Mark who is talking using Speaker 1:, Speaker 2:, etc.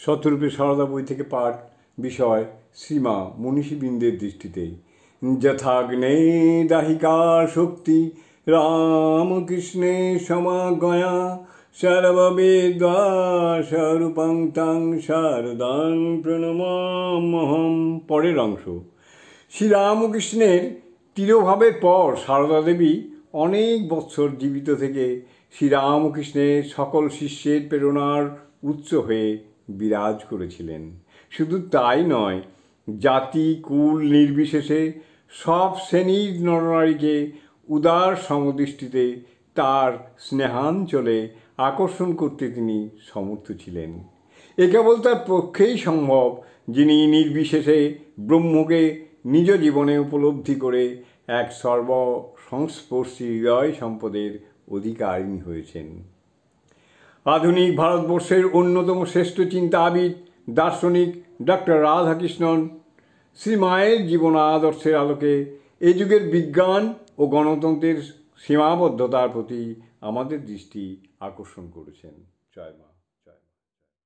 Speaker 1: শতরূপে সারদা বই থেকে পাঠ। বিষয় শ্রীমা মনীষীবৃন্দের দৃষ্টিতে। যথাগ্নে দাহিকা শক্তি রামকৃষ্ণে সমাগয়া সর্ববেদ্বাস্বরূপং তং শারদাং প্রণমাম্যহম। পরের অংশ। শ্রীরামকৃষ্ণের তিরোভাবের পর সারদা দেবী অনেক বৎসর জীবিত থেকে শ্রীরামকৃষ্ণের সকল শিষ্যের প্রেরণার উৎস হয়ে বিরাজ করেছিলেন। শুধু তাই নয়, জাতি কুল নির্বিশেষে সব শ্রেণীর নরনারীকে উদার সমদৃষ্টিতে তার স্নেহাঞ্চলে আকর্ষণ করতে তিনি সমর্থ ছিলেন। এ কেবল তার পক্ষেই সম্ভব, যিনি নির্বিশেষে ব্রহ্মকে নিজ জীবনে উপলব্ধি করে এক সর্বসংস্পর্শী হৃদয় সম্পদের অধিকারিণী হয়েছেন। আধুনিক ভারতবর্ষের অন্যতম শ্রেষ্ঠ চিন্তাবিদ দার্শনিক ডক্টর রাধাকৃষ্ণন শ্রীমায়ের জীবন আদর্শের আলোকে এ যুগের বিজ্ঞান ও গণতন্ত্রের সীমাবদ্ধতার প্রতি আমাদের দৃষ্টি আকর্ষণ করেছেন। জয় মা।